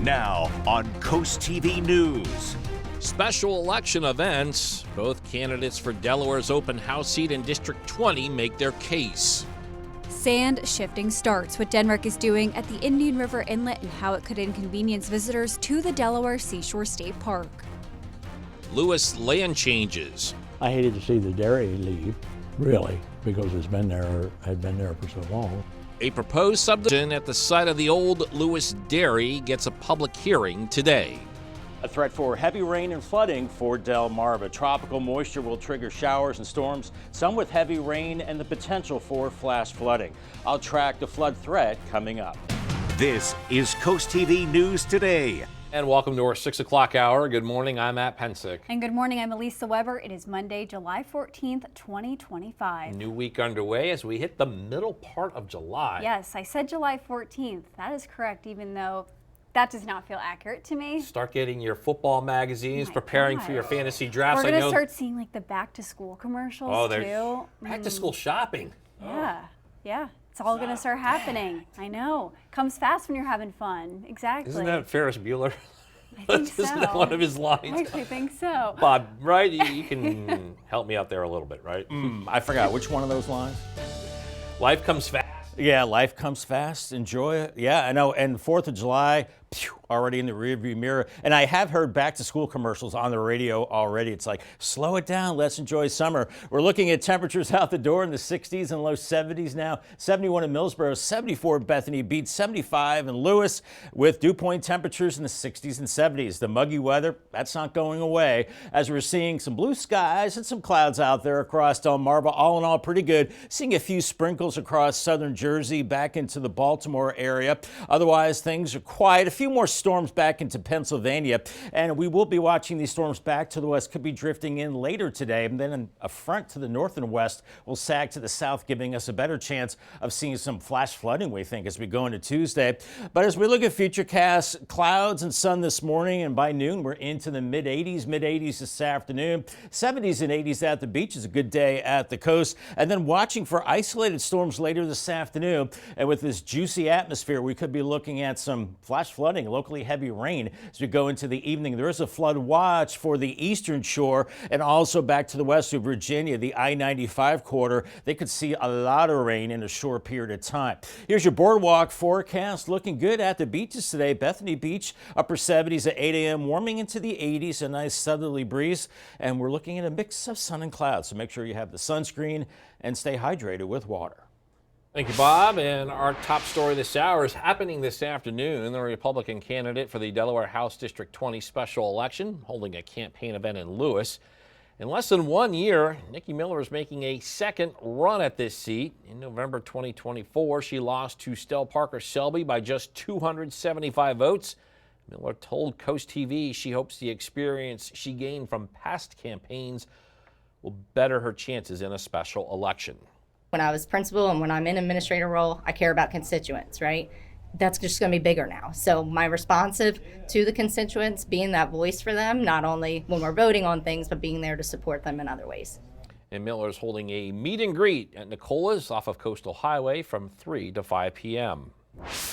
Now on CoastTV News. Special election events. Both candidates for Delaware's open House seat in District 20 make their case. Sand shifting starts, what Denmark is doing at the Indian River Inlet and how it could inconvenience visitors to the Delaware Seashore State Park. Lewis land changes. I hated to see the dairy leave, really, because had been there for so long. A proposed subdivision at the site of the old Lewis Dairy gets a public hearing today. A threat for heavy rain and flooding for Delmarva. Tropical moisture will trigger showers and storms, some with heavy rain and the potential for flash flooding. I'll track the flood threat coming up. This is CoastTV News Today. And welcome to our 6 o'clock hour. Good morning, I'm Matt Pensick. And good morning, I'm Elisa Weber. It is Monday, July 14th, 2025. New week underway as we hit the middle part of July. Yes, I said July 14th. That is correct, even though that does not feel accurate to me. Start getting your football magazines, preparing for your fantasy drafts. We're going to start seeing like the back to school commercials too. Back to school shopping. Yeah. It's all going to start happening. I know. Comes fast when you're having fun. Exactly. Isn't that Ferris Bueller? I think so. Isn't that one of his lines? I actually think so. Bob, right? You can help me out there a little bit, right? I forgot which one of those lines. Life comes fast. Yeah, life comes fast. Enjoy it. Yeah, I know. And 4th of July, already in the rearview mirror. And I have heard back to school commercials on the radio already. It's like, slow it down. Let's enjoy summer. We're looking at temperatures out the door in the 60s and low 70s now. 71 in Millsboro, 74 Bethany Beach, 75 in Lewis, with dew point temperatures in the 60s and 70s. The muggy weather, that's not going away, as we're seeing some blue skies and some clouds out there across Delmarva. All in all, pretty good. Seeing a few sprinkles across southern Jersey back into the Baltimore area. Otherwise, things are quiet. A few more storms back into Pennsylvania, and we will be watching these storms back to the west. Could be drifting in later today, and then a front to the north and west will sag to the south, giving us a better chance of seeing some flash flooding, we think, as we go into Tuesday. But as we look at futurecasts, clouds and sun this morning, and by noon we're into the mid-80s this afternoon. 70s and 80s at the beach is a good day at the coast, and then watching for isolated storms later this afternoon. And with this juicy atmosphere, we could be looking at some flash flooding, locally heavy rain as we go into the evening. There is a flood watch for the eastern shore and also back to the west of Virginia, the I-95 corridor. They could see a lot of rain in a short period of time. Here's your boardwalk forecast. Looking good at the beaches today. Bethany Beach, upper 70s at 8 a.m., warming into the 80s, a nice southerly breeze, and we're looking at a mix of sun and clouds. So make sure you have the sunscreen and stay hydrated with water. Thank you, Bob. And our top story this hour is happening this afternoon. The Republican candidate for the Delaware House District 20 special election holding a campaign event in Lewis. In less than 1 year, Nikki Miller is making a second run at this seat. In November 2024, she lost to Stell Parker Selby by just 275 votes. Miller told Coast TV she hopes the experience she gained from past campaigns will better her chances in a special election. When I was principal and when I'm in administrator role, I care about constituents, right? That's just going to be bigger now. So my responsive to the constituents, being that voice for them, not only when we're voting on things, but being there to support them in other ways. And Miller is holding a meet and greet at Nicola's off of Coastal Highway from 3 to 5 p.m.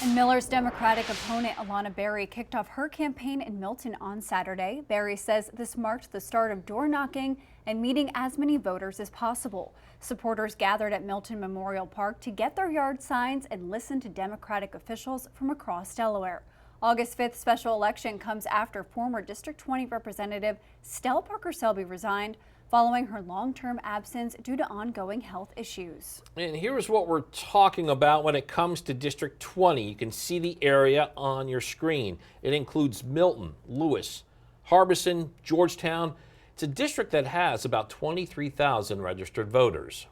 And Miller's Democratic opponent, Alana Berry, kicked off her campaign in Milton on Saturday. Berry says this marked the start of door knocking and meeting as many voters as possible. Supporters gathered at Milton Memorial Park to get their yard signs and listen to Democratic officials from across Delaware. August 5th special election comes after former District 20 Representative Stell Parker Selby resigned following her long-term absence due to ongoing health issues. And here's what we're talking about when it comes to District 20. You can see the area on your screen. It includes Milton, Lewis, Harbison, Georgetown. It's a district that has about 23,000 registered voters.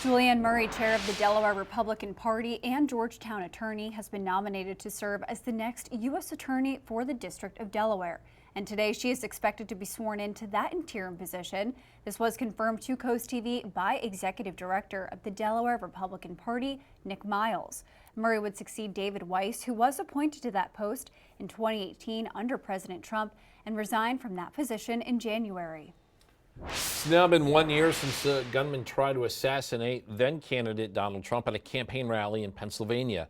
Julianne Murray, chair of the Delaware Republican Party and Georgetown attorney, has been nominated to serve as the next U.S. attorney for the District of Delaware. And today she is expected to be sworn into that interim position. This was confirmed to Coast TV by Executive Director of the Delaware Republican Party, Nick Miles. Murray would succeed David Weiss, who was appointed to that post in 2018 under President Trump and resigned from that position in January. It's now been 1 year since a gunman tried to assassinate then candidate Donald Trump at a campaign rally in Pennsylvania.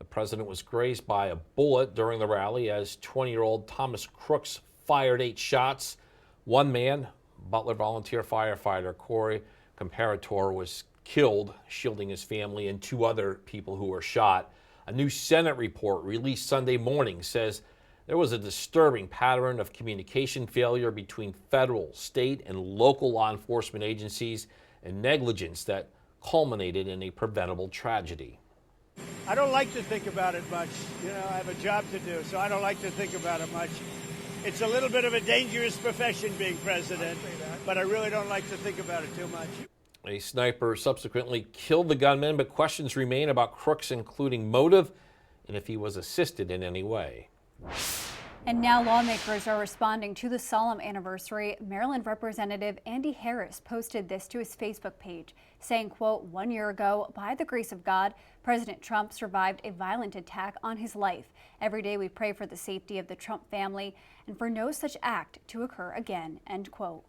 The president was grazed by a bullet during the rally as 20-year-old Thomas Crooks fired 8 shots. One man, Butler volunteer firefighter Corey Comparator, was killed, shielding his family and 2 other people who were shot. A new Senate report released Sunday morning says there was a disturbing pattern of communication failure between federal, state, and local law enforcement agencies and negligence that culminated in a preventable tragedy. I don't like to think about it much. You know, I have a job to do, so I don't like to think about it much. It's a little bit of a dangerous profession being president, but I really don't like to think about it too much. A sniper subsequently killed the gunman, but questions remain about Crooks, including motive and if he was assisted in any way. And now lawmakers are responding to the solemn anniversary. Maryland Representative Andy Harris posted this to his Facebook page, saying, quote, "1 year ago, by the grace of God, President Trump survived a violent attack on his life. Every day we pray for the safety of the Trump family and for no such act to occur again," end quote.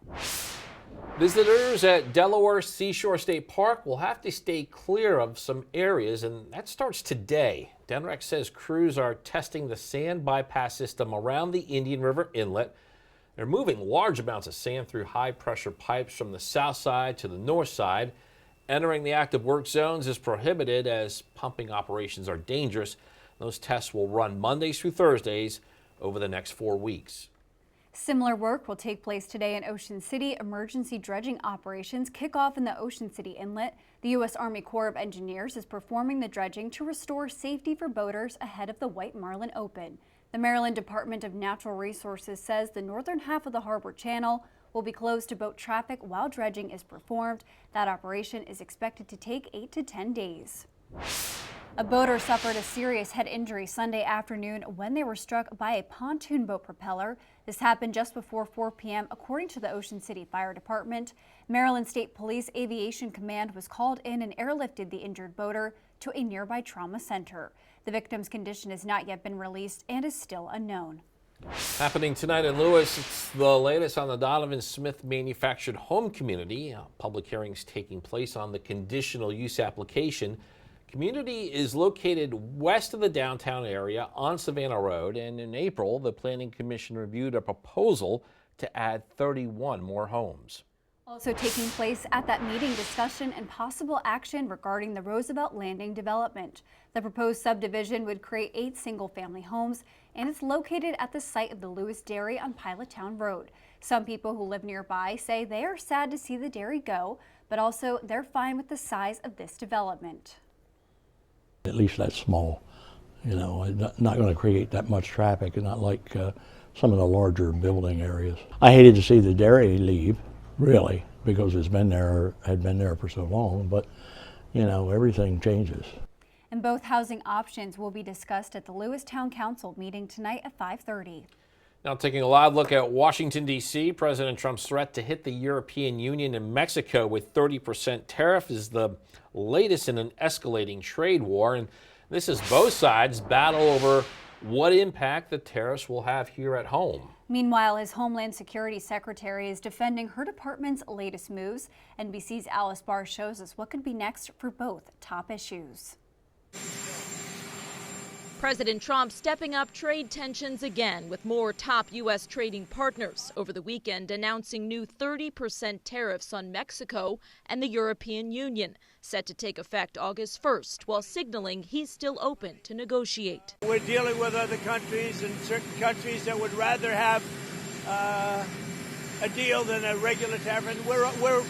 Visitors at Delaware Seashore State Park will have to stay clear of some areas, and that starts today. DENREC says crews are testing the sand bypass system around the Indian River Inlet. They're moving large amounts of sand through high-pressure pipes from the south side to the north side. Entering the active work zones is prohibited as pumping operations are dangerous. Those tests will run Mondays through Thursdays over the next 4 weeks. Similar work will take place today in Ocean City. Emergency dredging operations kick off in the Ocean City Inlet. The U.S. Army Corps of Engineers is performing the dredging to restore safety for boaters ahead of the White Marlin Open. The Maryland Department of Natural Resources says the northern half of the harbor channel will be closed to boat traffic while dredging is performed. That operation is expected to take 8 to 10 days. A boater suffered a serious head injury Sunday afternoon when they were struck by a pontoon boat propeller. This happened just before 4 p.m. according to the Ocean City Fire Department. Maryland State Police Aviation Command was called in and airlifted the injured boater to a nearby trauma center. The victim's condition has not yet been released and is still unknown. Happening tonight in Lewis, it's the latest on the Donovan Smith manufactured home community. Public hearings taking place on the conditional use application. Community is located west of the downtown area on Savannah Road, and in April, the Planning Commission reviewed a proposal to add 31 more homes. Also taking place at that meeting, discussion and possible action regarding the Roosevelt Landing development. The proposed subdivision would create 8 single-family homes, and it's located at the site of the Lewis Dairy on Pilottown Road. Some people who live nearby say they are sad to see the dairy go, but also they're fine with the size of this development. At least that's small, you know, not going to create that much traffic, and not like some of the larger building areas. I hated to see the dairy leave, really, because had been there for so long, but you know, everything changes. And both housing options will be discussed at the Lewis Town Council meeting tonight at 5:30. Now taking a live look at Washington, D.C., President Trump's threat to hit the European Union and Mexico with 30% tariff is the latest in an escalating trade war. And this is both sides battle over what impact the tariffs will have here at home. Meanwhile, his Homeland Security Secretary is defending her department's latest moves. NBC's Alice Barr shows us what could be next for both top issues. President Trump stepping up trade tensions again with more top U.S. trading partners over the weekend, announcing new 30% tariffs on Mexico and the European Union, set to take effect August 1st, while signaling he's still open to negotiate. We're dealing with other countries, and certain countries that would rather have a deal than a regular tariff, and we're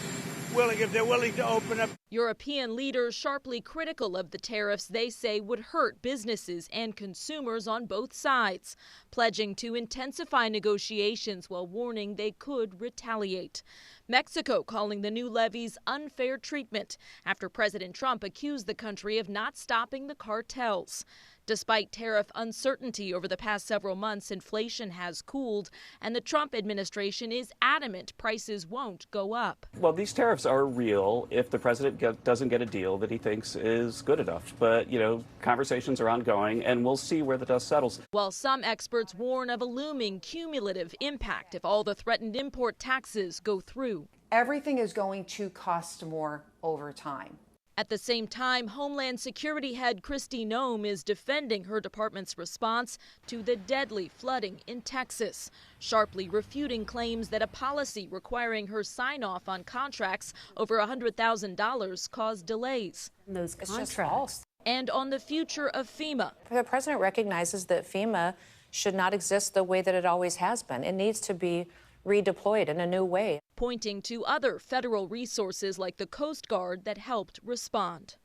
willing, if they're willing to open up. European leaders sharply critical of the tariffs they say would hurt businesses and consumers on both sides, pledging to intensify negotiations while warning they could retaliate. Mexico calling the new levies unfair treatment after President Trump accused the country of not stopping the cartels. Despite tariff uncertainty over the past several months, inflation has cooled, and the Trump administration is adamant prices won't go up. Well, these tariffs are real if the president doesn't get a deal that he thinks is good enough. But, you know, conversations are ongoing, and we'll see where the dust settles. While some experts warn of a looming cumulative impact if all the threatened import taxes go through. Everything is going to cost more over time. At the same time, Homeland Security head Kristi Noem is defending her department's response to the deadly flooding in Texas, sharply refuting claims that a policy requiring her sign off on contracts over $100,000 caused delays. Those contracts. And on the future of FEMA. The president recognizes that FEMA should not exist the way that it always has been. It needs to be redeployed in a new way. Pointing to other federal resources like the Coast Guard that helped respond.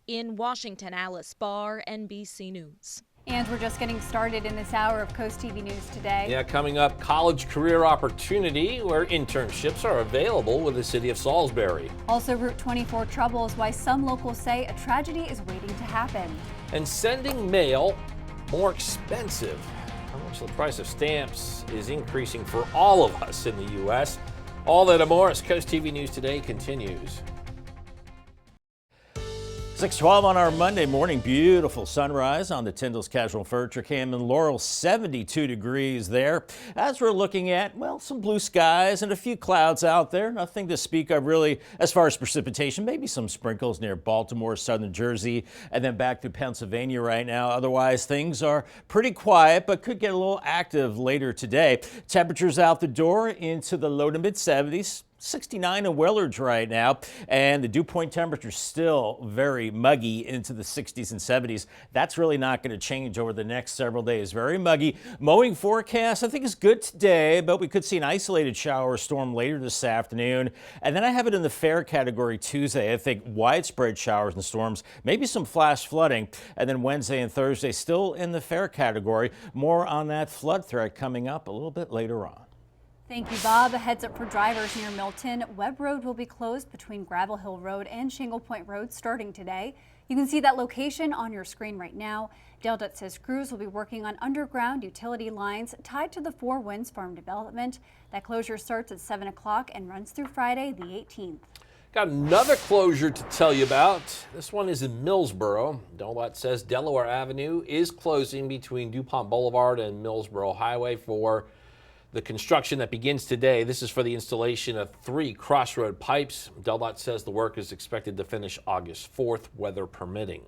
In Washington, Alice Barr, NBC News. And we're just getting started in this hour of Coast TV News today. Yeah, coming up, college career opportunity where internships are available with the city of Salisbury. Also, Route 24 troubles why some locals say a tragedy is waiting to happen. And sending mail more expensive. How much the price of stamps is increasing for all of us in the U.S. All that and more as Coast TV News Today continues. 6:12 on our Monday morning. Beautiful sunrise on the Tyndall's Casual Furniture Cam in Laurel, 72 degrees there. As we're looking at, well, some blue skies and a few clouds out there. Nothing to speak of really as far as precipitation. Maybe some sprinkles near Baltimore, southern Jersey, and then back to Pennsylvania right now. Otherwise, things are pretty quiet, but could get a little active later today. Temperatures out the door into the low to mid 70s. 69 in Willards right now, and the dew point temperature still very muggy into the 60s and 70s. That's really not going to change over the next several days. Very muggy. Mowing forecast I think is good today, but we could see an isolated shower or storm later this afternoon. And then I have it in the fair category Tuesday. I think widespread showers and storms, maybe some flash flooding. And then Wednesday and Thursday still in the fair category. More on that flood threat coming up a little bit later on. Thank you, Bob. A heads up for drivers near Milton. Webb Road will be closed between Gravel Hill Road and Shingle Point Road starting today. You can see that location on your screen right now. DaleDOT says crews will be working on underground utility lines tied to the Four Winds Farm development. That closure starts at 7 o'clock and runs through Friday the 18th. Got another closure to tell you about. This one is in Millsboro. DaleDOT says Delaware Avenue is closing between DuPont Boulevard and Millsboro Highway for the construction that begins today. This is for the installation of 3 crossroad pipes. DaleDOT says the work is expected to finish August 4th, weather permitting.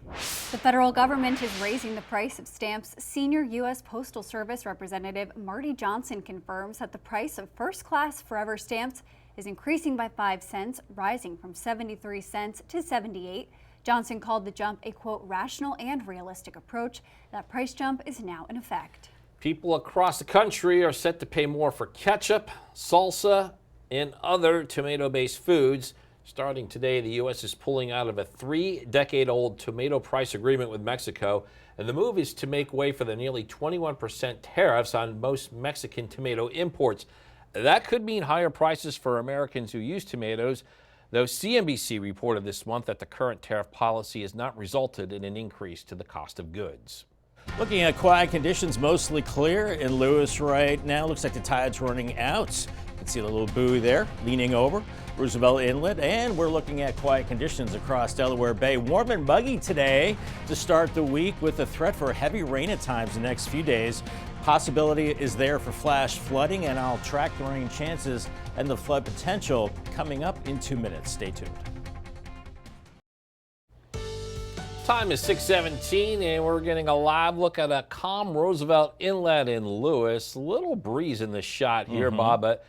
The federal government is raising the price of stamps. Senior U.S. Postal Service Representative Marty Johnson confirms that the price of first-class forever stamps is increasing by 5 cents, rising from 73 cents to 78. Johnson called the jump a, quote, rational and realistic approach. That price jump is now in effect. People across the country are set to pay more for ketchup, salsa, and other tomato-based foods. Starting today, the U.S. is pulling out of a 3-decade-old tomato price agreement with Mexico, and the move is to make way for the nearly 21% tariffs on most Mexican tomato imports. That could mean higher prices for Americans who use tomatoes, though CNBC reported this month that the current tariff policy has not resulted in an increase to the cost of goods. Looking at quiet conditions, mostly clear in Lewis right now. Looks like the tide's running out. You can see a little buoy there leaning over Roosevelt Inlet, and we're looking at quiet conditions across Delaware Bay. Warm and muggy today to start the week with a threat for heavy rain at times the next few days. Possibility is there for flash flooding, and I'll track the rain chances and the flood potential coming up in 2 minutes. Stay tuned. Time is 6:17, and we're getting a live look at a calm Roosevelt Inlet in Lewis. Little breeze in the shot here, Bob, but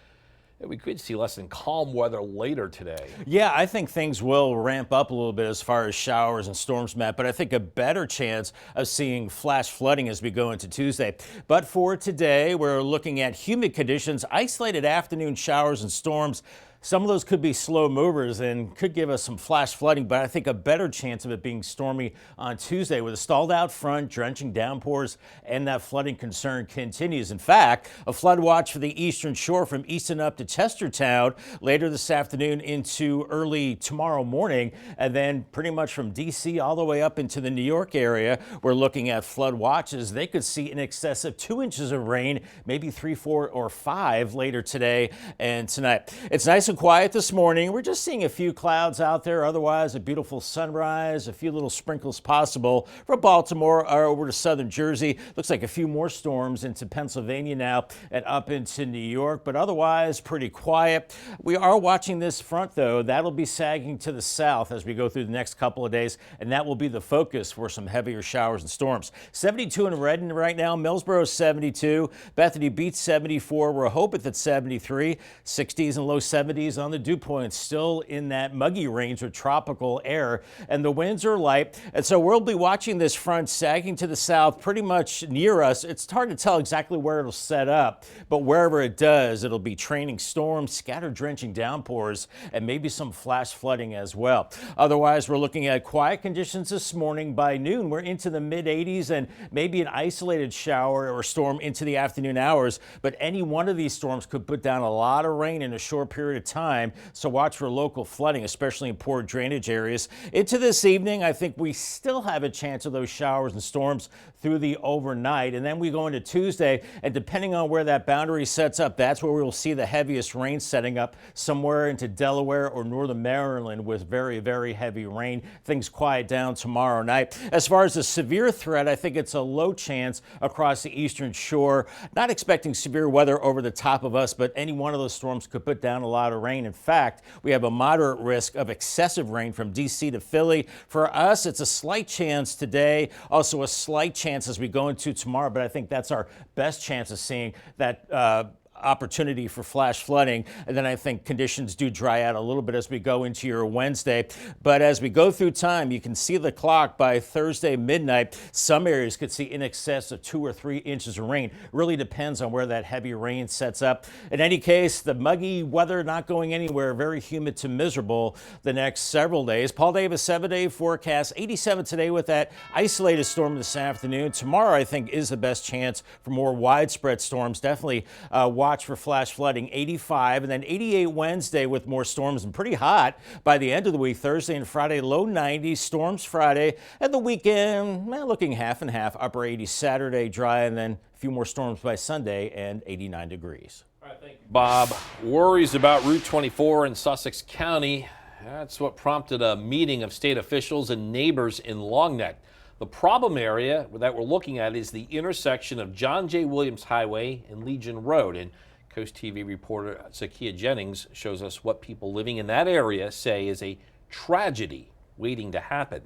we could see less than calm weather later today. Yeah, I think things will ramp up a little bit as far as showers and storms, Matt, but I think a better chance of seeing flash flooding as we go into Tuesday. But for today, we're looking at humid conditions, isolated afternoon showers and storms. Some of those could be slow movers and could give us some flash flooding, but I think a better chance of it being stormy on Tuesday with a stalled out front, drenching downpours, and that flooding concern continues. In fact, a flood watch for the eastern shore from Easton up to Chestertown later this afternoon into early tomorrow morning, and then pretty much from D.C. all the way up into the New York area. We're looking at flood watches. They could see in excess of 2 inches of rain, maybe 3, 4, or 5 later today and tonight. It's nice and quiet this morning. We're just seeing a few clouds out there. Otherwise, a beautiful sunrise, a few little sprinkles possible for Baltimore or over to southern Jersey. Looks like a few more storms into Pennsylvania now and up into New York, but otherwise pretty quiet. We are watching this front, though. That'll be sagging to the south as we go through the next couple of days, and that will be the focus for some heavier showers and storms. 72 in Redden right now. Millsboro 72. Bethany Beach 74. Rehoboth at 73. 60s and low 70s on the dew point. Still in that muggy range with tropical air, and the winds are light. And so we'll be watching this front sagging to the south pretty much near us. It's hard to tell exactly where it'll set up, but wherever it does, it'll be training storms, scattered drenching downpours, and maybe some flash flooding as well. Otherwise, we're looking at quiet conditions this morning. By noon, we're into the mid 80s and maybe an isolated shower or storm into the afternoon hours, but any one of these storms could put down a lot of rain in a short period of time, so watch for local flooding, especially in poor drainage areas. Into this evening, I think we still have a chance of those showers and storms through the overnight, and then we go into Tuesday, and depending on where that boundary sets up, that's where we will see the heaviest rain setting up somewhere into Delaware or northern Maryland with very, very heavy rain. Things quiet down tomorrow night. As far as the severe threat, I think it's a low chance across the eastern shore. Not expecting severe weather over the top of us, but any one of those storms could put down a lot of rain. In fact, we have a moderate risk of excessive rain from D.C. to Philly. For us, it's a slight chance today, also a slight chance as we go into tomorrow, but I think that's our best chance of seeing that opportunity for flash flooding. And then I think conditions do dry out a little bit as we go into your Wednesday. But as we go through time, you can see the clock by Thursday midnight. Some areas could see in excess of 2 or 3 inches of rain. Really depends on where that heavy rain sets up. In any case, the muggy weather not going anywhere. Very humid to miserable the next several days. Paul Davis 7-day forecast. 87 today with that isolated storm this afternoon. Tomorrow, I think, is the best chance for more widespread storms. Definitely watch for flash flooding. 85, and then 88 Wednesday with more storms and pretty hot by the end of the week. Thursday and Friday, low 90s, storms Friday, and the weekend, looking half and half, upper 80s Saturday, dry, and then a few more storms by Sunday and 89 degrees. All right, thank you, Bob. Worries about Route 24 in Sussex County. That's what prompted a meeting of state officials and neighbors in Long Neck. The problem area that we're looking at is the intersection of John J. Williams Highway and Legion Road. And CoastTV reporter Zakia Jennings shows us what people living in that area say is a tragedy waiting to happen.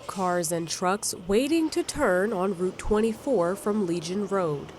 Cars and trucks waiting to turn on Route 24 from Legion Road.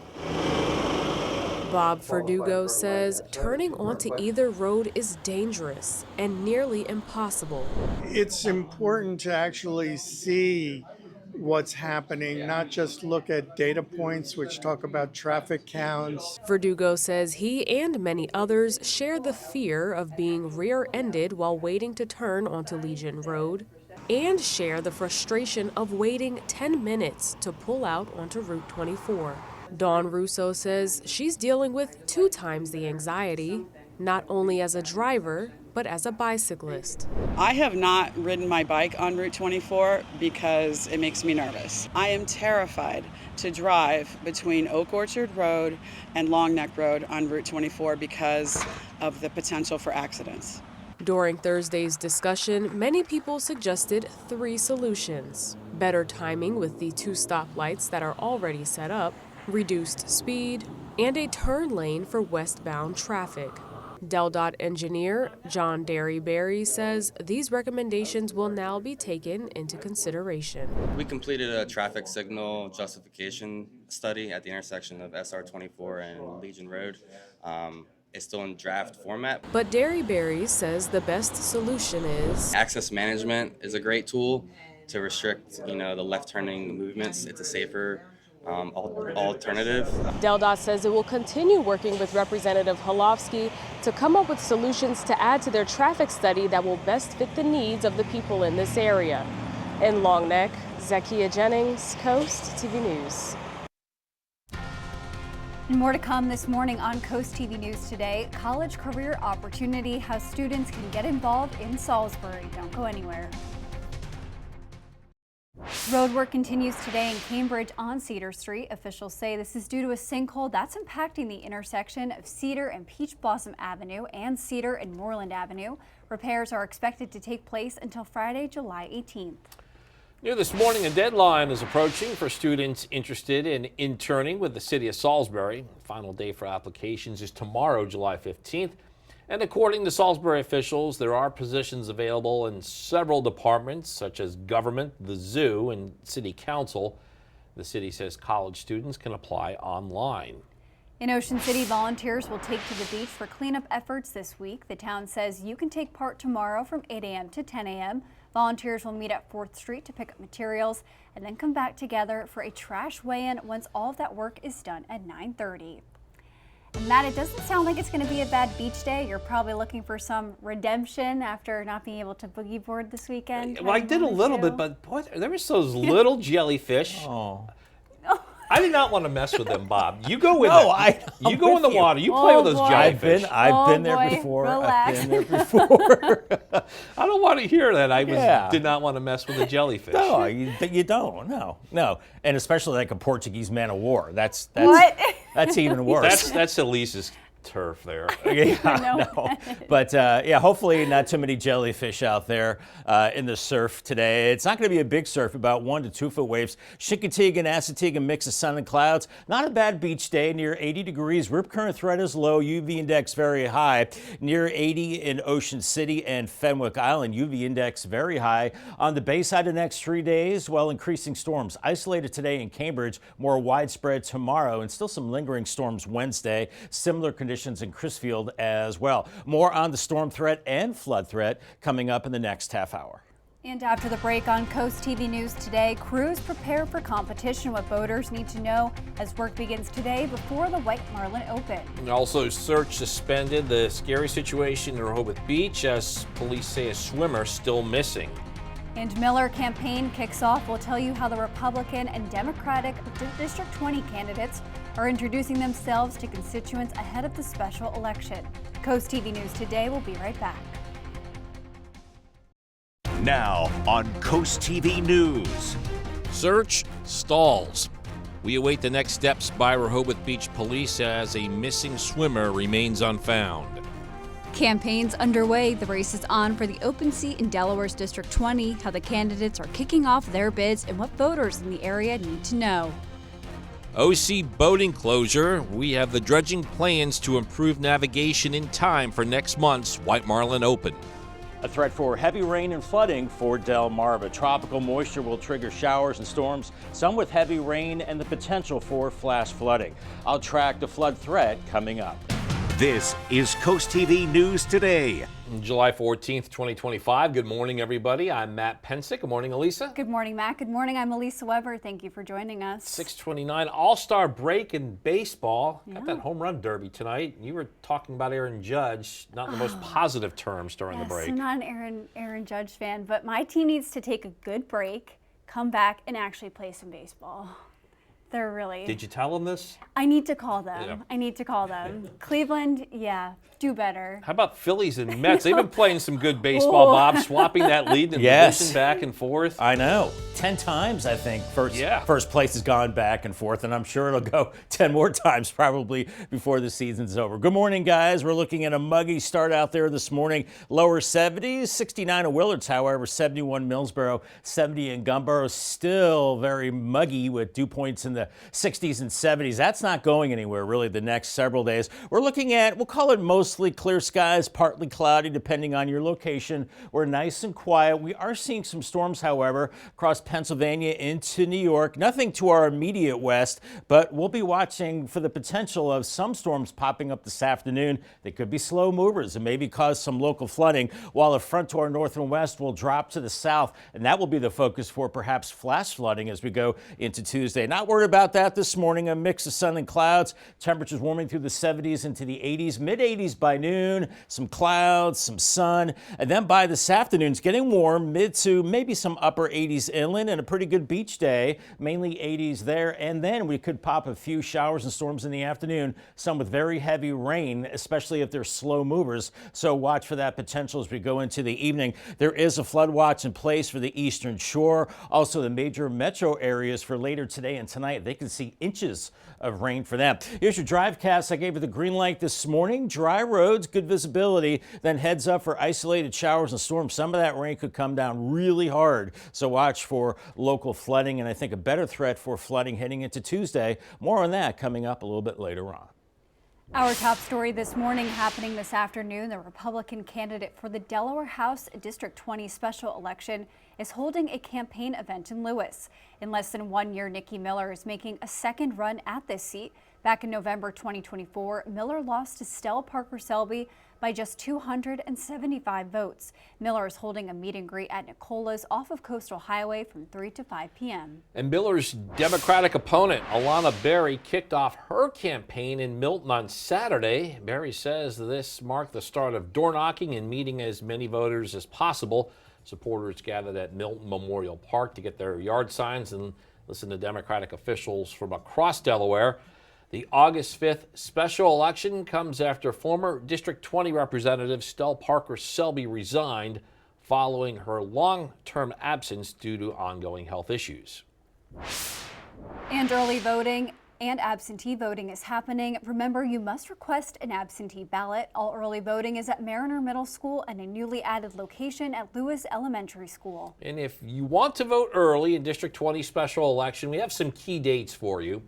Bob Verdugo says turning onto either road is dangerous and nearly impossible. It's important to actually see what's happening, not just look at data points which talk about traffic counts. Verdugo says he and many others share the fear of being rear-ended while waiting to turn onto Legion Road and share the frustration of waiting 10 minutes to pull out onto Route 24. Dawn Russo says she's dealing with 2 times the anxiety, not only as a driver, but as a bicyclist. I have not ridden my bike on Route 24 because it makes me nervous. I am terrified to drive between Oak Orchard Road and Long Neck Road on Route 24 because of the potential for accidents. During Thursday's discussion, many people suggested 3 solutions: better timing with the 2 stoplights that are already set up, reduced speed, and a turn lane for westbound traffic. DelDOT engineer John Derryberry says these recommendations will now be taken into consideration. We completed a traffic signal justification study at the intersection of SR 24 and Legion Road. It's still in draft format. But Derryberry says the best solution is access management is a great tool to restrict, the left turning movements. It's a safer alternative. DelDOT says it will continue working with Representative Holofsky to come up with solutions to add to their traffic study that will best fit the needs of the people in this area. In Long Neck, Zakia Jennings, Coast TV News. And more to come this morning on Coast TV News today. College career opportunity, how students can get involved in Salisbury. Don't go anywhere. Road work continues today in Cambridge on Cedar Street. Officials say this is due to a sinkhole that's impacting the intersection of Cedar and Peach Blossom Avenue and Cedar and Moreland Avenue. Repairs are expected to take place until Friday, July 18th. New this morning, a deadline is approaching for students interested in interning with the city of Salisbury. Final day for applications is tomorrow, July 15th. And according to Salisbury officials, there are positions available in several departments, such as government, the zoo, and city council. The city says college students can apply online. In Ocean City, volunteers will take to the beach for cleanup efforts this week. The town says you can take part tomorrow from 8 a.m. to 10 a.m. Volunteers will meet at 4th Street to pick up materials and then come back together for a trash weigh-in once all of that work is done at 9:30. And Matt, it doesn't sound like it's going to be a bad beach day. You're probably looking for some redemption after not being able to boogie board this weekend. Well, I did a little bit, but boy, there was those little jellyfish. Oh. I did not want to mess with them, Bob. You go in you go in the water. You play with those jellyfish. I've been there before. Relax. I've been there before. I don't want to hear that. I did not want to mess with the jellyfish. No, you don't. No. And especially like a Portuguese man of war. That's even worse. That's Elise's turf there. No. But hopefully not too many jellyfish out there in the surf today. It's not going to be a big surf, about 1 to 2 foot waves. Chincoteague, Assateague, mix of sun and clouds. Not a bad beach day, near 80 degrees. Rip current threat is low, UV index very high. Near 80 in Ocean City and Fenwick Island, UV index very high. On the bay side the next 3 days, increasing storms. Isolated today in Cambridge, more widespread tomorrow, and still some lingering storms Wednesday. Similar conditions in Crisfield as well. More on the storm threat and flood threat coming up in the next half hour. And after the break on Coast TV News today, crews prepare for competition. What boaters need to know as work begins today before the White Marlin Open. And also, search suspended. The scary situation in Rehoboth Beach as police say a swimmer still missing. And Miller campaign kicks off. We'll tell you how the Republican and Democratic District 20 candidates are introducing themselves to constituents ahead of the special election. Coast TV News today will be right back. Now on Coast TV News. Search stalls. We await the next steps by Rehoboth Beach Police as a missing swimmer remains unfound. Campaigns underway. The race is on for the open seat in Delaware's District 20, how the candidates are kicking off their bids and what voters in the area need to know. OC boating closure. We have the dredging plans to improve navigation in time for next month's White Marlin Open. A threat for heavy rain and flooding for Delmarva. Tropical moisture will trigger showers and storms, some with heavy rain and the potential for flash flooding. I'll track the flood threat coming up. This is Coast TV News Today. July 14th, 2025. Good morning, everybody. I'm Matt Pensick. Good morning, Elisa. Good morning, Matt. Good morning. I'm Elisa Weber. Thank you for joining us. 6:29 All-Star break in baseball. Got that home run derby tonight. You were talking about Aaron Judge, not in the most positive terms during the break. I'm not an Aaron Judge fan, but my team needs to take a good break, come back, and actually play some baseball. They're really... Did you tell them this? I need to call them. Yeah. I need to call them. Cleveland, do better. How about Phillies and Mets? They've been playing some good baseball, Bob, swapping that lead in the division back and forth. I know. 10 times, I think, first place has gone back and forth, and I'm sure it'll go 10 more times probably before the season's over. Good morning, guys. We're looking at a muggy start out there this morning. Lower 70s, 69 in Willards, however, 71 Millsboro, 70 in Gumboro. Still very muggy with dew points in the 60s and 70s. That's not going anywhere really the next several days. We're looking at, we'll call it mostly clear skies, partly cloudy depending on your location. We're nice and quiet. We are seeing some storms, however, across Pennsylvania into New York. Nothing to our immediate west, but we'll be watching for the potential of some storms popping up this afternoon. They could be slow movers and maybe cause some local flooding, while a front to our north and west will drop to the south, and that will be the focus for perhaps flash flooding as we go into Tuesday. Not worried about that this morning. A mix of sun and clouds. Temperatures warming through the 70s into the 80s, mid-80s by noon. Some clouds, some sun. And then by this afternoon, it's getting warm, mid to maybe some upper 80s inland, and a pretty good beach day, mainly 80s there. And then we could pop a few showers and storms in the afternoon, some with very heavy rain, especially if they're slow movers. So watch for that potential as we go into the evening. There is a flood watch in place for the eastern shore. Also, the major metro areas for later today and tonight, they can see inches of rain for them. Here's your drivecast. I gave you the green light this morning. Dry roads, good visibility, then heads up for isolated showers and storms. Some of that rain could come down really hard, so watch for local flooding, and I think a better threat for flooding heading into Tuesday. More on that coming up a little bit later on. Our top story this morning happening this afternoon, the Republican candidate for the Delaware House District 20 special election is holding a campaign event in Lewis. In less than 1 year, Nikki Miller is making a second run at this seat. Back in November 2024, Miller lost to Stella Parker Selby by just 275 votes. Miller is holding a meet and greet at Nicola's off of Coastal Highway from 3 to 5 p.m. And Miller's Democratic opponent, Alana Berry, kicked off her campaign in Milton on Saturday. Berry says this marked the start of door knocking and meeting as many voters as possible. Supporters gathered at Milton Memorial Park to get their yard signs and listen to Democratic officials from across Delaware. The August 5th special election comes after former District 20 Representative Stella Parker Selby resigned following her long-term absence due to ongoing health issues. And early voting and absentee voting is happening. Remember, you must request an absentee ballot. All early voting is at Mariner Middle School and a newly added location at Lewis Elementary School. And if you want to vote early in District 20 special election, we have some key dates for you.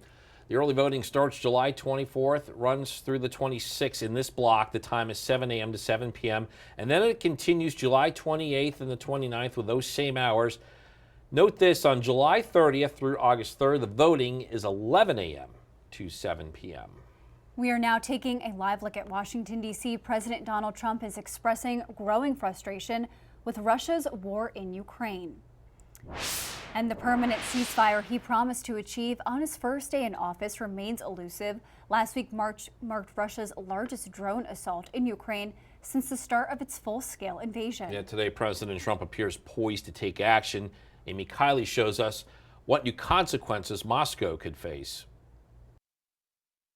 The early voting starts July 24th, runs through the 26th in this block. The time is 7 a.m. to 7 p.m. And then it continues July 28th and the 29th with those same hours. Note this, on July 30th through August 3rd, the voting is 11 a.m. to 7 p.m. We are now taking a live look at Washington, D.C. President Donald Trump is expressing growing frustration with Russia's war in Ukraine. And the permanent ceasefire he promised to achieve on his first day in office remains elusive. Last week marked Russia's largest drone assault in Ukraine since the start of its full-scale invasion. Yeah, today President Trump appears poised to take action. Amy Kiley shows us what new consequences Moscow could face.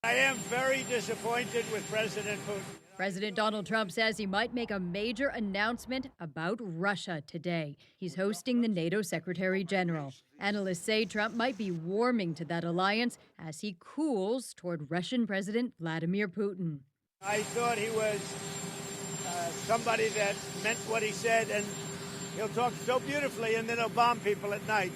I am very disappointed with President Putin. President Donald Trump says he might make a major announcement about Russia today. He's hosting the NATO Secretary General. Analysts say Trump might be warming to that alliance as he cools toward Russian President Vladimir Putin. I thought he was somebody that meant what he said, and he'll talk so beautifully and then he'll bomb people at night.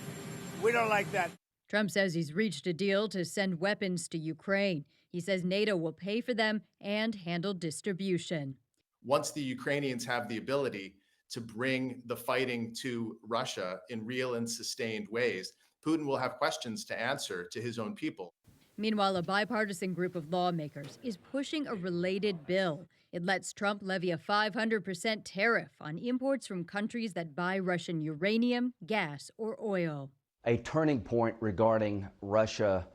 We don't like that. Trump says he's reached a deal to send weapons to Ukraine. He says NATO will pay for them and handle distribution. Once the Ukrainians have the ability to bring the fighting to Russia in real and sustained ways, Putin will have questions to answer to his own people. Meanwhile, a bipartisan group of lawmakers is pushing a related bill. It lets Trump levy a 500% tariff on imports from countries that buy Russian uranium, gas, or oil. A turning point regarding Russia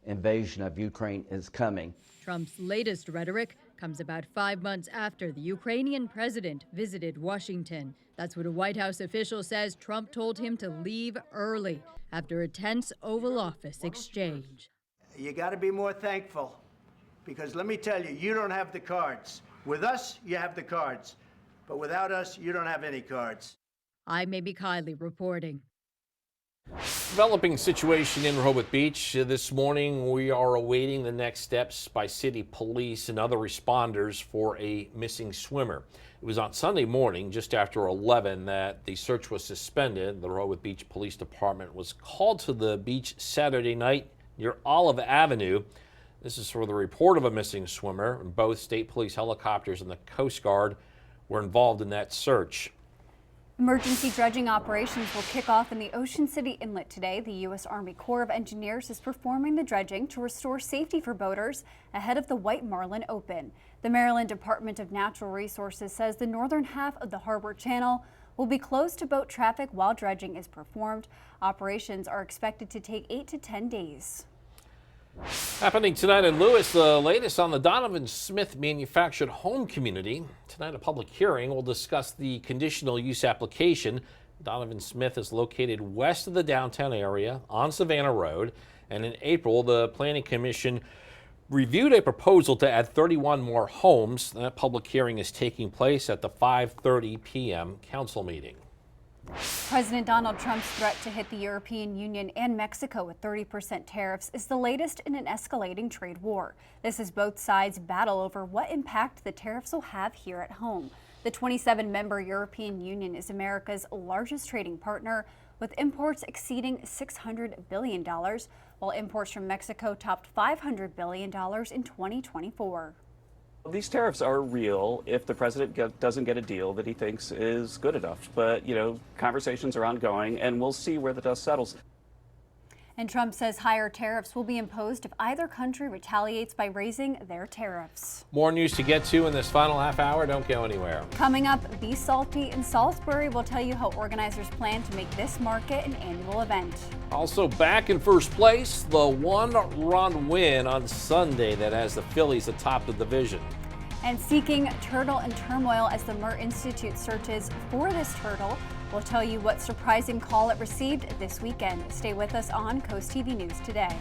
invasion of Ukraine is coming. Trump's latest rhetoric comes about 5 months after the Ukrainian president visited Washington. That's what a White House official says Trump told him to leave early after a tense Oval Office exchange. You got to be more thankful, because let me tell you, you don't have the cards. With us, you have the cards, but without us, you don't have any cards. I'm Amy Kiley reporting. Developing situation in Rehoboth Beach. This morning, we are awaiting the next steps by city police and other responders for a missing swimmer. It was on Sunday morning, just after 11, that the search was suspended. The Rehoboth Beach Police Department was called to the beach Saturday night near Olive Avenue. This is for the report of a missing swimmer. Both state police helicopters and the Coast Guard were involved in that search. Emergency dredging operations will kick off in the Ocean City Inlet today. The U.S. Army Corps of Engineers is performing the dredging to restore safety for boaters ahead of the White Marlin Open. The Maryland Department of Natural Resources says the northern half of the harbor channel will be closed to boat traffic while dredging is performed. Operations are expected to take 8 to 10 days. Happening tonight in Lewis, the latest on the Donovan Smith manufactured home community. Tonight, a public hearing will discuss the conditional use application. Donovan Smith is located west of the downtown area on Savannah Road. And in April, the Planning Commission reviewed a proposal to add 31 more homes. That public hearing is taking place at the 5:30 p.m. council meeting. President Donald Trump's threat to hit the European Union and Mexico with 30% tariffs is the latest in an escalating trade war. This is both sides battle over what impact the tariffs will have here at home. The 27-member European Union is America's largest trading partner, with imports exceeding $600 billion, while imports from Mexico topped $500 billion in 2024. These tariffs are real if the president doesn't get a deal that he thinks is good enough. But, conversations are ongoing, and we'll see where the dust settles. And Trump says higher tariffs will be imposed if either country retaliates by raising their tariffs. More news to get to in this final half hour. Don't go anywhere. Coming up, Be Salty in Salisbury will tell you how organizers plan to make this market an annual event. Also back in first place, the one-run win on Sunday that has the Phillies atop the division. And seeking turtle in turmoil as the Murr Institute searches for this turtle. We'll tell you what surprising call it received this weekend. Stay with us on Coast TV News Today.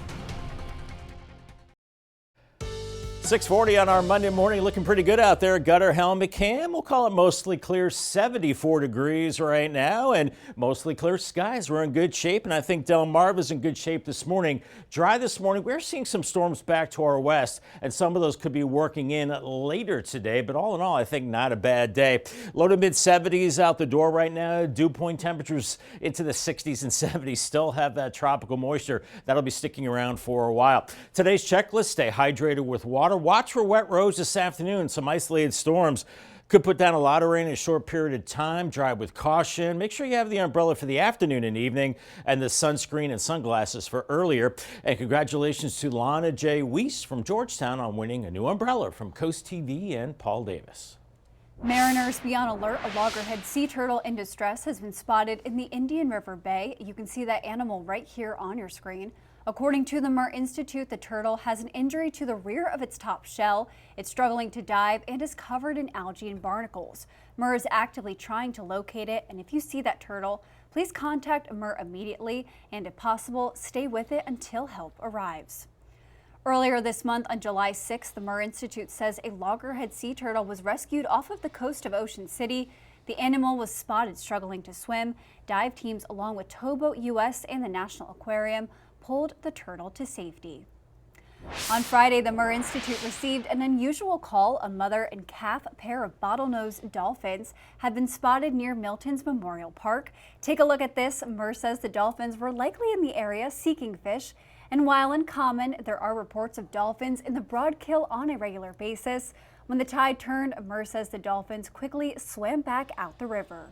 6:40 on our Monday morning, looking pretty good out there. Gutter Helmet Cam, we'll call it mostly clear, 74 degrees right now, and mostly clear skies. We're in good shape, and I think Delmarva is in good shape this morning. Dry this morning. We're seeing some storms back to our west, and some of those could be working in later today, but all in all, I think not a bad day. Low to mid 70s out the door right now. Dew point temperatures into the 60s and 70s. Still have that tropical moisture. That'll be sticking around for a while. Today's checklist: stay hydrated with water. Watch for wet roads this afternoon. Some isolated storms could put down a lot of rain in a short period of time. Drive with caution. Make sure you have the umbrella for the afternoon and evening, and the sunscreen and sunglasses for earlier. And congratulations to Lana J. Weiss from Georgetown on winning a new umbrella from Coast TV and Paul Davis. Mariners be on alert. A loggerhead sea turtle in distress has been spotted in the Indian River Bay. You can see that animal right here on your screen. According to the Murr Institute, the turtle has an injury to the rear of its top shell. It's struggling to dive and is covered in algae and barnacles. Murr is actively trying to locate it, and if you see that turtle, please contact Murr immediately, and if possible, stay with it until help arrives. Earlier this month, on July 6th, the Murr Institute says a loggerhead sea turtle was rescued off of the coast of Ocean City. The animal was spotted struggling to swim. Dive teams, along with Towboat US and the National Aquarium, pulled the turtle to safety. On Friday, the Murr Institute received an unusual call. A mother and calf pair of bottlenose dolphins had been spotted near Milton's Memorial Park. Take a look at this. Murr says the dolphins were likely in the area seeking fish. And while uncommon, there are reports of dolphins in the Broadkill on a regular basis. When the tide turned, Murr says the dolphins quickly swam back out the river.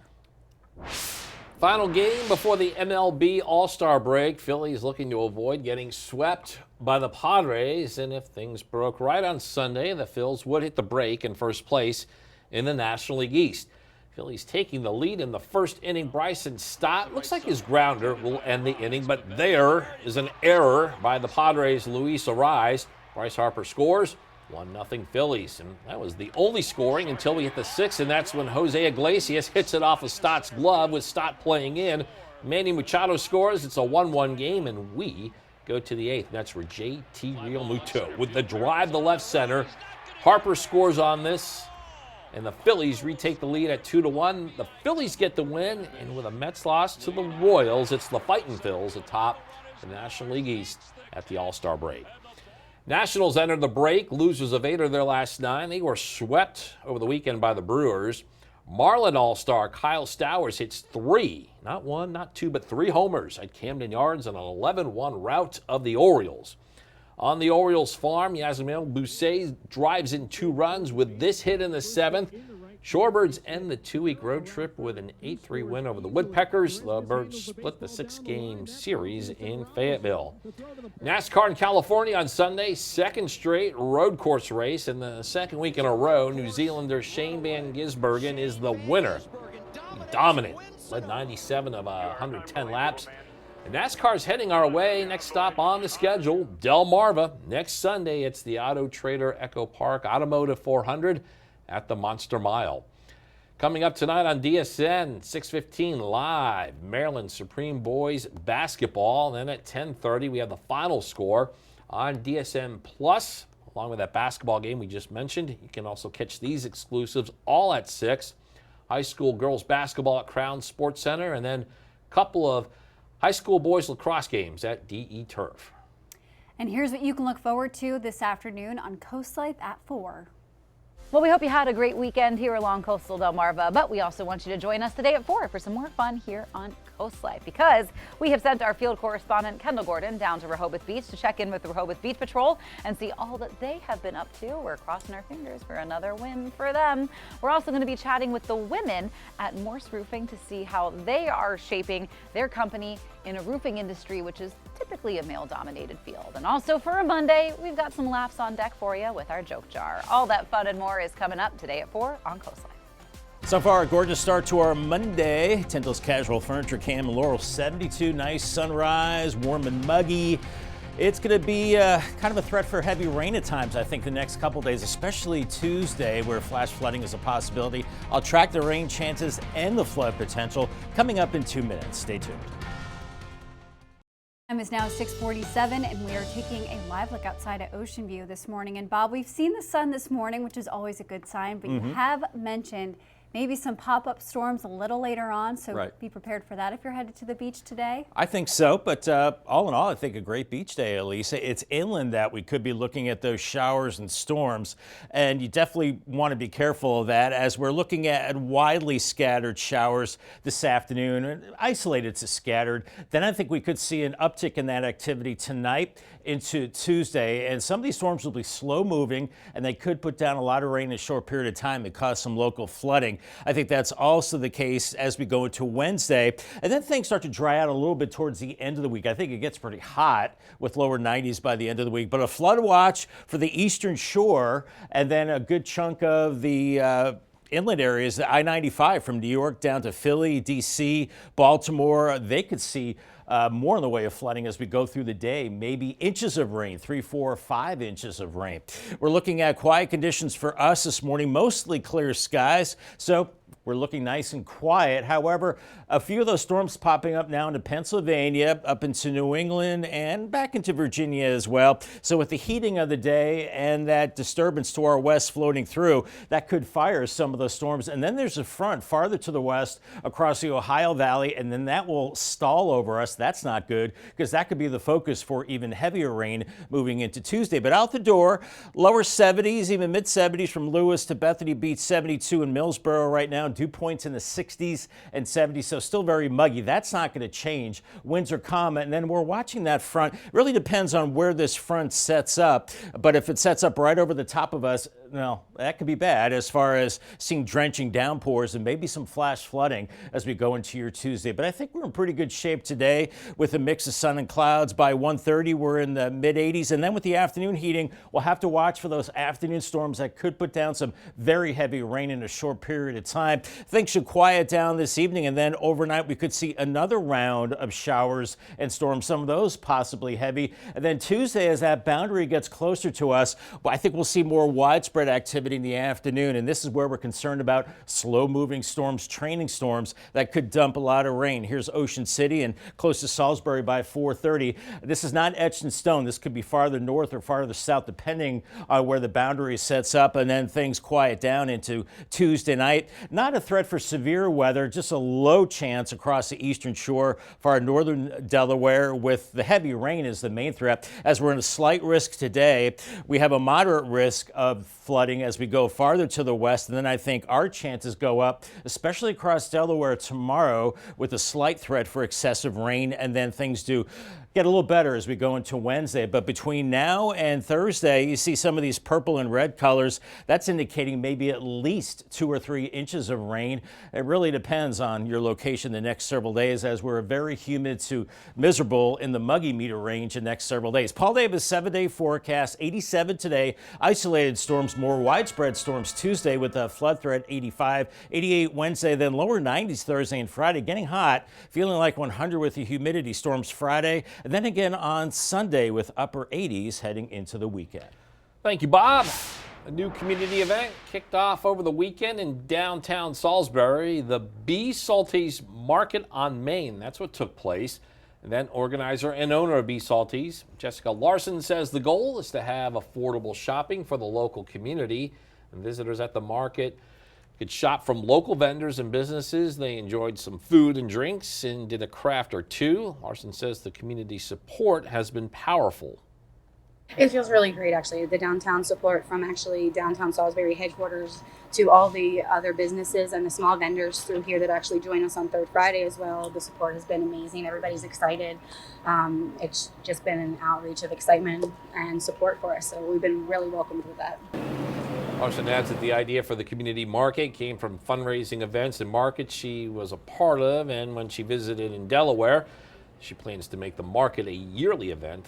Final game before the MLB All-Star break. Phillies looking to avoid getting swept by the Padres. And if things broke right on Sunday, the Phils would hit the break in first place in the National League East. Phillies taking the lead in the first inning. Bryson Stott looks like his grounder will end the inning, but there is an error by the Padres' Luis Arraez. Bryce Harper scores. 1-0 Phillies, and that was the only scoring until we hit the sixth, and that's when Jose Iglesias hits it off of Stott's glove with Stott playing in. Manny Machado scores. It's a 1-1 game, and we go to the eighth. That's where JT Realmuto with the drive to left center. Harper scores on this, and the Phillies retake the lead at 2-1. The Phillies get the win, and with a Mets loss to the Royals, it's the Fightin' Phils atop the National League East at the All-Star break. Nationals entered the break, losers of 8 of their last 9. They were swept over the weekend by the Brewers. Marlin All-Star Kyle Stowers hits 3, not 1, not 2, but 3 homers at Camden Yards in an 11-1 rout of the Orioles. On the Orioles farm, Yasmil Bousset drives in 2 runs with this hit in the 7th. Shorebirds end the 2-week road trip with an 8-3 win over the Woodpeckers. The Birds split the 6-game series in Fayetteville. NASCAR in California on Sunday, second straight road course race. In the second week in a row, New Zealander Shane Van Gisbergen is the winner. Dominant, led 97 of 110 laps. And NASCAR's heading our way. Next stop on the schedule, Delmarva. Next Sunday, it's the Auto Trader Echo Park Automotive 400 at the Monster Mile. Coming up tonight on DSN, 6:15 live, Maryland Supreme Boys basketball. Then at 10:30, we have the final score on DSN Plus, along with that basketball game we just mentioned. You can also catch these exclusives all at 6. High school girls basketball at Crown Sports Center, and then a couple of high school boys lacrosse games at DE Turf. And here's what you can look forward to this afternoon on Coast Life at 4. Well, we hope you had a great weekend here along coastal Delmarva, but we also want you to join us today at 4 for some more fun here on Coast Life, because we have sent our field correspondent Kendall Gordon down to Rehoboth Beach to check in with the Rehoboth Beach Patrol and see all that they have been up to. We're crossing our fingers for another win for them. We're also going to be chatting with the women at Morse Roofing to see how they are shaping their company in a roofing industry, which is typically a male-dominated field. And also for a Monday, we've got some laughs on deck for you with our joke jar. All that fun and more is coming up today at 4 on Coast Life. So far, a gorgeous start to our Monday. Tyndall's Casual Furniture Cam and Laurel, 72, nice sunrise, warm and muggy. It's going to be kind of a threat for heavy rain at times, I think, the next couple days, especially Tuesday, where flash flooding is a possibility. I'll track the rain chances and the flood potential coming up in 2 minutes. Stay tuned. Time is now 6:47, and we are taking a live look outside at Ocean View this morning. And Bob, we've seen the sun this morning, which is always a good sign, but you have mentioned maybe some pop-up storms a little later on, so be prepared for that if you're headed to the beach today. I think so, but all in all, I think a great beach day, Elisa. It's inland that we could be looking at those showers and storms, and you definitely want to be careful of that as we're looking at widely scattered showers this afternoon, isolated to scattered. Then I think we could see an uptick in that activity tonight into Tuesday, and some of these storms will be slow moving, and they could put down a lot of rain in a short period of time and cause some local flooding. I think that's also the case as we go into Wednesday, and then things start to dry out a little bit towards the end of the week. I think it gets pretty hot with lower 90s by the end of the week, but a flood watch for the eastern shore, and then a good chunk of the inland areas, the I-95 from New York down to Philly, D.C., Baltimore. They could see more in the way of flooding as we go through the day, maybe inches of rain, 3, 4, 5 inches of rain. We're looking at quiet conditions for us this morning, mostly clear skies. So we're looking nice and quiet. However, a few of those storms popping up now into Pennsylvania, up into New England, and back into Virginia as well. So with the heating of the day and that disturbance to our west floating through, that could fire some of those storms. And then there's a front farther to the west across the Ohio Valley, and then that will stall over us. That's not good, because that could be the focus for even heavier rain moving into Tuesday. But out the door, lower 70s, even mid 70s from Lewis to Bethany Beach, 72 in Millsboro right now. Dew points in the 60s and 70s, so still very muggy. That's not going to change. Winds are calm, and then we're watching that front. It really depends on where this front sets up, but if it sets up right over the top of us, well, that could be bad as far as seeing drenching downpours and maybe some flash flooding as we go into your Tuesday. But I think we're in pretty good shape today with a mix of sun and clouds. By 1:30, we're in the mid 80s. And then with the afternoon heating, we'll have to watch for those afternoon storms that could put down some very heavy rain in a short period of time. Things should quiet down this evening, and then overnight we could see another round of showers and storms, some of those possibly heavy. And then Tuesday, as that boundary gets closer to us, I think we'll see more widespread activity in the afternoon, and this is where we're concerned about slow-moving storms, training storms that could dump a lot of rain. Here's Ocean City and close to Salisbury by 4:30. This is not etched in stone. This could be farther north or farther south, depending on where the boundary sets up, and then things quiet down into Tuesday night. Not a threat for severe weather, just a low chance across the eastern shore for our northern Delaware, with the heavy rain as the main threat. As we're in a slight risk today, we have a moderate risk of flooding as we go farther to the west, and then I think our chances go up, especially across Delaware tomorrow, with a slight threat for excessive rain, and then things do get a little better as we go into Wednesday. But between now and Thursday, you see some of these purple and red colors. That's indicating maybe at least 2 or 3 inches of rain. It really depends on your location the next several days, as we're very humid to miserable in the muggy meter range the next several days. Paul Davis 7-day forecast, 87 today. Isolated storms, more widespread storms Tuesday with a flood threat, 85, 88 Wednesday, then lower 90s Thursday and Friday. Getting hot, feeling like 100 with the humidity storms Friday. And then again on Sunday with upper 80s heading into the weekend. Thank you, Bob. A new community event kicked off over the weekend in downtown Salisbury, the B. Salties Market on Main. That's what took place. Event organizer and owner of B. Salties, Jessica Larson, says the goal is to have affordable shopping for the local community. And visitors at the market could shop from local vendors and businesses. They enjoyed some food and drinks and did a craft or two. Larson says the community support has been powerful. It feels really great, actually. The downtown support from actually downtown Salisbury headquarters to all the other businesses and the small vendors through here that actually join us on Third Friday as well. The support has been amazing. Everybody's excited. It's just been an outreach of excitement and support for us. So we've been really welcomed with that. Larson adds that the idea for the community market came from fundraising events and markets she was a part of, and when she visited in Delaware, she plans to make the market a yearly event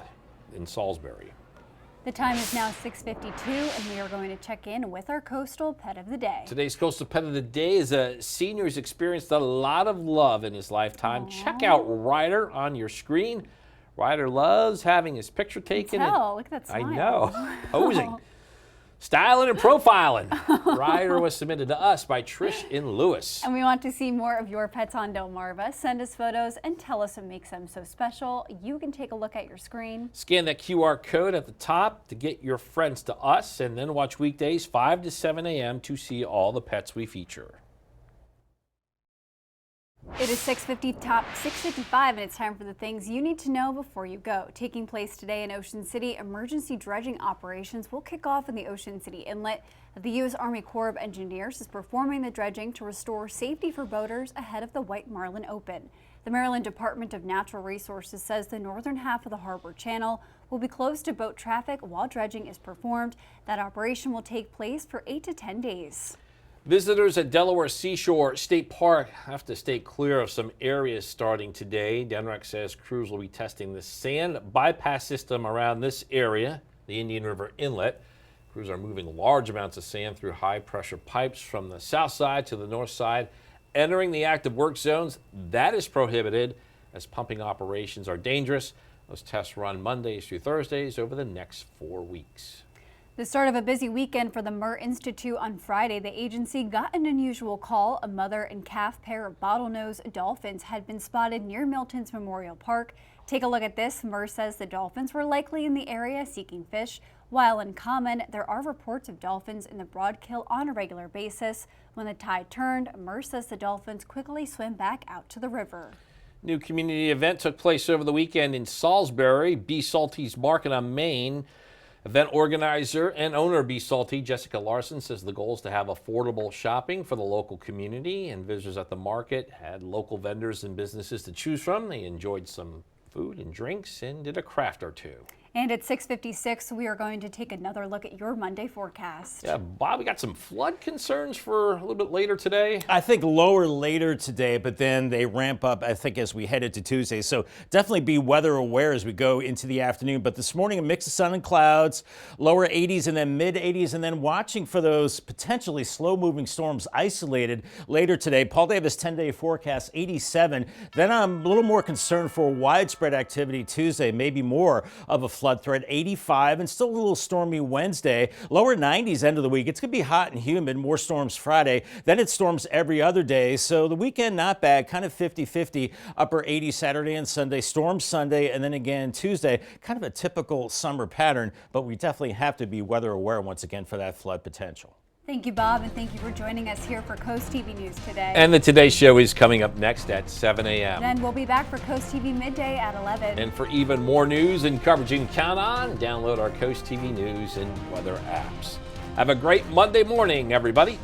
in Salisbury. The time is now 6:52, and we are going to check in with our coastal pet of the day. Today's coastal pet of the day is a senior who's experienced a lot of love in his lifetime. Aww. Check out Ryder on your screen. Ryder loves having his picture taken. Look at that smile. I know. Posing. Styling and profiling. Ryder was submitted to us by Trish in Lewis. And we want to see more of your pets on Delmarva. Send us photos and tell us what makes them so special. You can take a look at your screen. Scan that QR code at the top to get your friends to us, and then watch weekdays 5 to 7 a.m. to see all the pets we feature. It is 6:55, and it's time for the things you need to know before you go. Taking place today in Ocean City, emergency dredging operations will kick off in the Ocean City Inlet. The U.S. Army Corps of Engineers is performing the dredging to restore safety for boaters ahead of the White Marlin Open. The Maryland Department of Natural Resources says the northern half of the harbor channel will be closed to boat traffic while dredging is performed. That operation will take place for 8 to 10 days. Visitors at Delaware Seashore State Park have to stay clear of some areas starting today. DNREC says crews will be testing the sand bypass system around this area, the Indian River Inlet. Crews are moving large amounts of sand through high-pressure pipes from the south side to the north side, entering the active work zones. That is prohibited as pumping operations are dangerous. Those tests run Mondays through Thursdays over the next 4 weeks. The start of a busy weekend for the Murr Institute on Friday. The agency got an unusual call. A mother and calf pair of bottlenose dolphins had been spotted near Milton's Memorial Park. Take a look at this. Murr says the dolphins were likely in the area seeking fish. While uncommon, there are reports of dolphins in the Broadkill on a regular basis. When the tide turned, Murr says the dolphins quickly swim back out to the river. New community event took place over the weekend in Salisbury, B. Salties Market on Main. Event organizer and owner of B. Salty, Jessica Larson, says the goal is to have affordable shopping for the local community, and visitors at the market had local vendors and businesses to choose from. They enjoyed some food and drinks and did a craft or two. And at 6:56, we are going to take another look at your Monday forecast. Yeah, Bob, we got some flood concerns for a little bit later today. I think lower later today, but then they ramp up, I think, as we head into Tuesday. So definitely be weather aware as we go into the afternoon. But this morning, a mix of sun and clouds, lower 80s and then mid 80s, and then watching for those potentially slow moving storms isolated later today. Paul Davis 10-day forecast, 87. Then I'm a little more concerned for widespread activity Tuesday, maybe more of a flood threat, 85, and still a little stormy Wednesday. Lower 90s end of the week. It's going to be hot and humid. More storms Friday. Then it storms every other day. So the weekend, not bad. Kind of 50-50. Upper 80s Saturday and Sunday. Storms Sunday, and then again Tuesday. Kind of a typical summer pattern, but we definitely have to be weather aware once again for that flood potential. Thank you, Bob, and thank you for joining us here for Coast TV News today. And the Today Show is coming up next at 7 a.m. Then we'll be back for Coast TV Midday at 11. And for even more news and coverage you can count on, download our Coast TV News and weather apps. Have a great Monday morning, everybody.